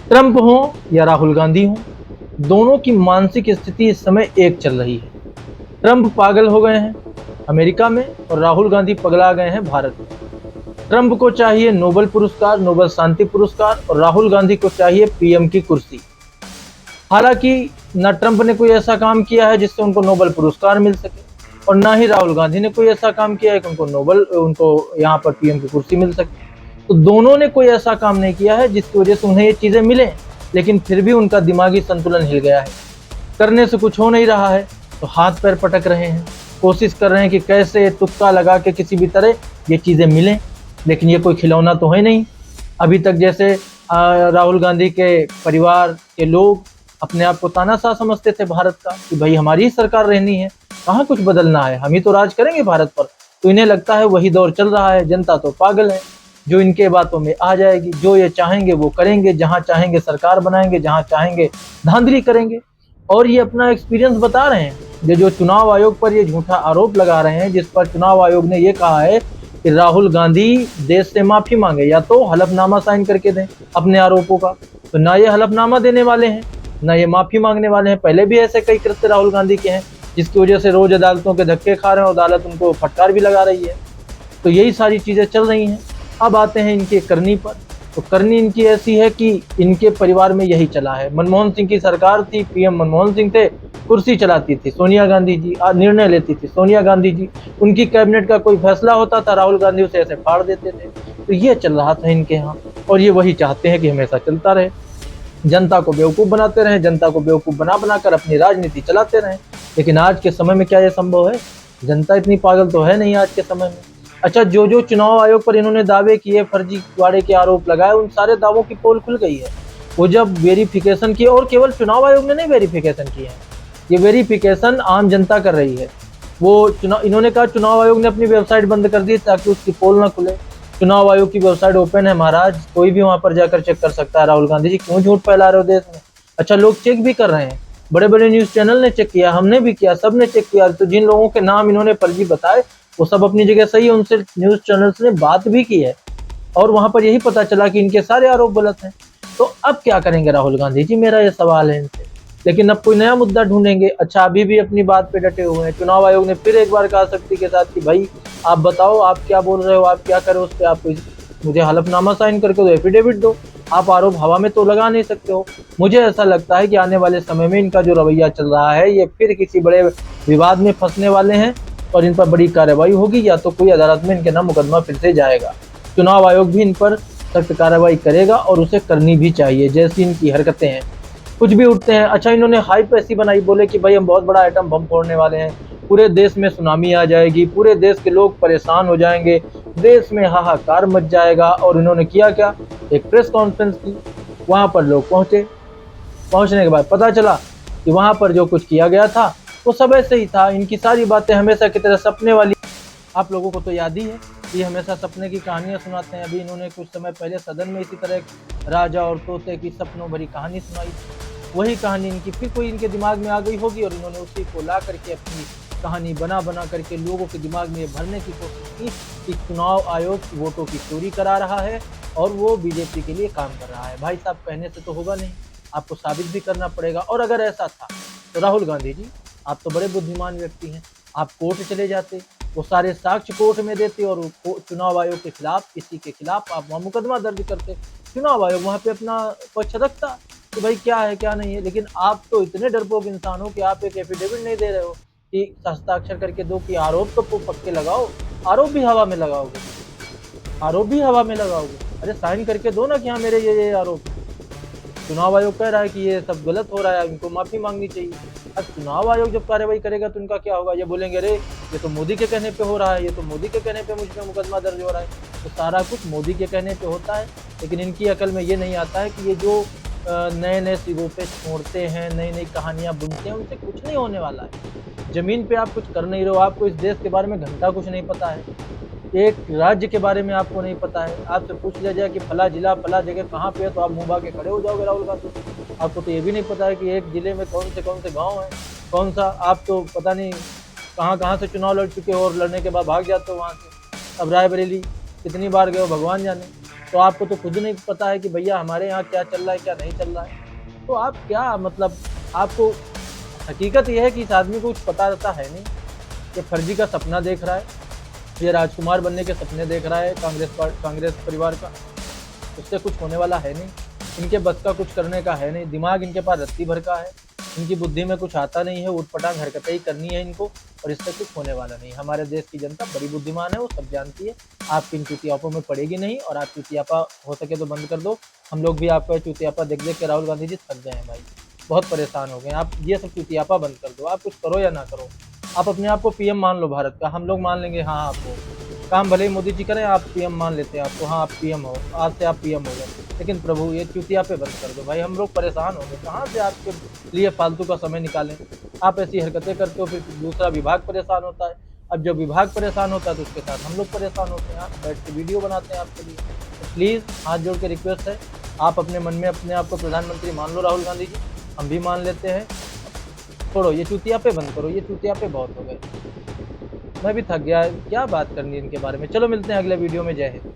Trump हो या राहुल गांधी हो, दोनों की मानसिक स्थिति इस समय एक चल रही है। ट्रंप पागल हो गए हैं अमेरिका में और राहुल गांधी पगला गए हैं भारत में। ट्रंप को चाहिए नोबेल पुरस्कार, नोबेल शांति पुरस्कार, और राहुल गांधी को चाहिए पीएम की कुर्सी। हालांकि न ट्रंप ने कोई ऐसा काम किया है जिससे उनको नोबेल पुरस्कार मिल सके, और ना ही राहुल गांधी ने कोई ऐसा काम किया है कि उनको यहाँ पर पीएम की कुर्सी मिल सके। तो दोनों ने कोई ऐसा काम नहीं किया है जिसकी वजह से उन्हें ये चीजें मिले, लेकिन फिर भी उनका दिमागी संतुलन हिल गया है। करने से कुछ हो नहीं रहा है तो हाथ पैर पटक रहे हैं, कोशिश कर रहे हैं कि कैसे तुक्का लगा के किसी भी तरह ये चीजें मिलें, लेकिन ये कोई खिलौना तो है नहीं। अभी तक जैसे राहुल गांधी के परिवार के लोग अपने आप को तानाशाह समझते थे भारत का, कि भाई हमारी ही सरकार रहनी है, कहाँ कुछ बदलना है, हम ही तो राज करेंगे भारत पर। तो इन्हें लगता है वही दौर चल रहा है, जनता तो पागल है, जो इनके बातों में आ जाएगी, जो ये चाहेंगे वो करेंगे, जहां चाहेंगे सरकार बनाएंगे, जहां चाहेंगे धांधली करेंगे। और ये अपना एक्सपीरियंस बता रहे हैं। ये जो चुनाव आयोग पर ये झूठा आरोप लगा रहे हैं, जिस पर चुनाव आयोग ने ये कहा है कि राहुल गांधी देश से माफी मांगे या तो हलफनामा साइन करके दें अपने आरोपों का, तो ना ये हलफनामा देने वाले हैं, ना ये माफी मांगने वाले हैं। पहले भी ऐसे कई कृत्य राहुल गांधी के हैं जिसकी वजह से रोज अदालतों के धक्के खा रहे हैं, अदालत उनको फटकार भी लगा रही है। तो यही सारी चीजें चल रही हैं। अब आते हैं इनके करनी पर। तो करनी इनकी ऐसी है कि इनके परिवार में यही चला है। मनमोहन सिंह की सरकार थी, पीएम मनमोहन सिंह थे, कुर्सी चलाती थी सोनिया गांधी जी, निर्णय लेती थी सोनिया गांधी जी, उनकी कैबिनेट का कोई फैसला होता था राहुल गांधी उसे ऐसे फाड़ देते थे। तो ये चल रहा था इनके यहाँ, और ये वही चाहते हैं कि हमेशा चलता रहे, जनता को बेवकूफ बनाते रहें, जनता को बेवकूफ बना बनाकर अपनी राजनीति चलाते रहें। लेकिन आज के समय में क्या ये संभव है? जनता इतनी पागल तो है नहीं आज के समय में। अच्छा, जो जो चुनाव आयोग पर इन्होंने दावे किए, फर्जीवाड़े के आरोप लगाए, उन सारे दावों की पोल खुल गई है। वो जब वेरिफिकेशन किए, और केवल चुनाव आयोग ने नहीं वेरिफिकेशन किए हैं, ये वेरिफिकेशन आम जनता कर रही है। वो इन्होंने कहा चुनाव आयोग ने अपनी वेबसाइट बंद कर दी ताकि उसकी पोल ना खुले। चुनाव आयोग की वेबसाइट ओपन है महाराज, कोई भी वहां पर जाकर चेक कर सकता है। राहुल गांधी जी क्यों झूठ फैला रहे हो देश में? अच्छा, लोग चेक भी कर रहे हैं, बड़े बड़े न्यूज चैनल ने चेक किया, हमने भी किया, सबने चेक किया। तो जिन लोगों के नाम इन्होंने फर्जी बताए वो सब अपनी जगह सही है, उनसे न्यूज चैनल्स ने बात भी की है, और वहां पर यही पता चला कि इनके सारे आरोप गलत हैं। तो अब क्या करेंगे राहुल गांधी जी, मेरा ये सवाल है इनसे। लेकिन अब कोई नया मुद्दा ढूंढेंगे। अच्छा, अभी भी अपनी बात पे डटे हुए हैं। चुनाव आयोग ने फिर एक बार कहा सख्ती के साथ कि भाई आप बताओ, आप क्या बोल रहे हो, आप क्या करो, उस पर आप मुझे हलफनामा साइन करके दो, एफिडेविट दो। आप आरोप हवा में तो लगा नहीं सकते हो। मुझे ऐसा लगता है कि आने वाले समय में इनका जो रवैया चल रहा है, ये फिर किसी बड़े विवाद में फंसने वाले हैं, और इन पर बड़ी कार्रवाई होगी, या तो कोई अदालत में इनके नाम मुकदमा फिर से जाएगा। चुनाव आयोग भी इन पर सख्त कार्रवाई करेगा, और उसे करनी भी चाहिए। जैसी इनकी हरकतें हैं, कुछ भी उठते हैं। अच्छा, इन्होंने हाइप ऐसी बनाई, बोले कि भाई हम बहुत बड़ा आइटम बम फोड़ने वाले हैं, पूरे देश में सुनामी आ जाएगी, पूरे देश के लोग परेशान हो जाएंगे, देश में हाहाकार मच जाएगा। और इन्होंने किया क्या? एक प्रेस कॉन्फ्रेंस की, वहां पर लोग पहुंचे। पहुंचने के बाद पता चला कि वहां पर जो कुछ किया गया था वो सब ऐसे ही था। इनकी सारी बातें हमेशा की तरह सपने वाली। आप लोगों को तो याद ही है, ये हमेशा सपने की कहानियां सुनाते हैं। अभी इन्होंने कुछ समय पहले सदन में इसी तरह एक राजा और तोते की सपनों भरी कहानी सुनाई। वही कहानी इनकी फिर कोई इनके दिमाग में आ गई होगी, और इन्होंने उसी को ला करके अपनी कहानी बना बना करके लोगों के दिमाग में ये भरने की कोशिश की कि चुनाव आयोग वोटों की चोरी करा रहा है और वो बीजेपी के लिए काम कर रहा है। भाई साहब, कहने से तो होगा नहीं, आपको साबित भी करना पड़ेगा। और अगर ऐसा था तो राहुल गांधी जी, आप तो बड़े बुद्धिमान व्यक्ति हैं, आप कोर्ट चले जाते, वो सारे साक्ष्य कोर्ट में देते, और चुनाव आयोग के खिलाफ, किसी के खिलाफ आप वहाँ मुकदमा दर्ज करते। चुनाव आयोग वहाँ पे अपना पक्ष रखता कि भाई क्या है क्या नहीं है। लेकिन आप तो इतने डरपोक इंसान हो कि आप एक एफिडेविट नहीं दे रहे हो कि हस्ताक्षर करके दो कि आरोप तो पक्के लगाओ। आरोप भी हवा में लगाओगे, आरोप भी हवा में लगाओगे। अरे साइन करके दो ना कि हाँ मेरे ये आरोप। चुनाव आयोग कह रहा है कि ये सब गलत हो रहा है, इनको माफी मांगनी चाहिए। अब चुनाव आयोग जब कार्रवाई करेगा तो इनका क्या होगा? ये बोलेंगे अरे ये तो मोदी के कहने पे हो रहा है, ये तो मोदी के कहने पे मुझ पे मुकदमा दर्ज हो रहा है। तो सारा कुछ मोदी के कहने पे होता है। लेकिन इनकी अकल में ये नहीं आता है कि ये जो नए नए सिरों पे छोड़ते हैं, नई नई कहानियां बुनते हैं, उनसे कुछ नहीं होने वाला है। जमीन पे आप कुछ कर नहीं रहे हो, आपको इस देश के बारे में घंटा कुछ नहीं पता है, एक राज्य के बारे में आपको नहीं पता है। आपसे पूछ लिया जाए कि फला जिला फला जगह कहाँ पे है, तो आप मुंह भाग के खड़े हो जाओगे राहुल गांधी। आपको तो ये भी नहीं पता है कि एक जिले में कौन से गांव है, कौन सा। आप तो पता नहीं कहाँ से चुनाव लड़ चुके हो और लड़ने के बाद भाग जाते हो वहाँ से। अब रायबरेली कितनी बार गए हो भगवान जाने। तो आपको तो खुद नहीं पता है कि भैया हमारे यहाँ क्या चल रहा है क्या नहीं चल रहा है। तो आप क्या मतलब आपको हकीकत यह है कि इस आदमी को कुछ पता रहता है नहीं। ये फर्जी का सपना देख रहा है, ये राजकुमार बनने के सपने देख रहा है कांग्रेस परिवार का। उससे कुछ होने वाला है नहीं, इनके बस का कुछ करने का है नहीं, दिमाग इनके पास रत्ती भर का है, इनकी बुद्धि में कुछ आता नहीं है, उटपटांग हरकतें ही करनी है इनको और इससे कुछ होने वाला नहीं। हमारे देश की जनता बड़ी बुद्धिमान है, वो सब जानती है। आपकी इन चुतियापों में पड़ेगी नहीं और आप चुतियापा हो सके तो बंद कर दो। हम लोग भी आपका चुतियापा देख देख के राहुल गांधी जी थक गए हैं भाई, बहुत परेशान हो गए। आप ये सब चुतियापा बंद कर दो, आप कुछ करो या ना करो। आप अपने आप को पीएम मान लो भारत का, हम लोग मान लेंगे हाँ आपको। काम भले ही मोदी जी करें, आप पीएम मान लेते हैं आपको, हाँ आप पीएम हो, आज से आप पीएम हो गए। लेकिन प्रभु ये चुतियापे बंद कर दो भाई, हम लोग परेशान हो गए। कहाँ से आपके लिए फालतू का समय निकालें। आप ऐसी हरकतें करते हो, फिर दूसरा विभाग परेशान होता है। अब जब विभाग परेशान होता है तो उसके साथ हम लोग परेशान होते हैं। आप बैठ के वीडियो बनाते हैं आपके लिए। तो प्लीज़ हाथ जोड़ के रिक्वेस्ट है, आप अपने मन में अपने आप को प्रधानमंत्री मान लो राहुल गांधी जी, हम भी मान लेते हैं। छोड़ो ये चुतियापे बंद करो, ये चुतियापे बहुत हो गए। मैं भी थक गया, क्या बात करनी है इनके बारे में। चलो मिलते हैं अगले वीडियो में, जय हिंद।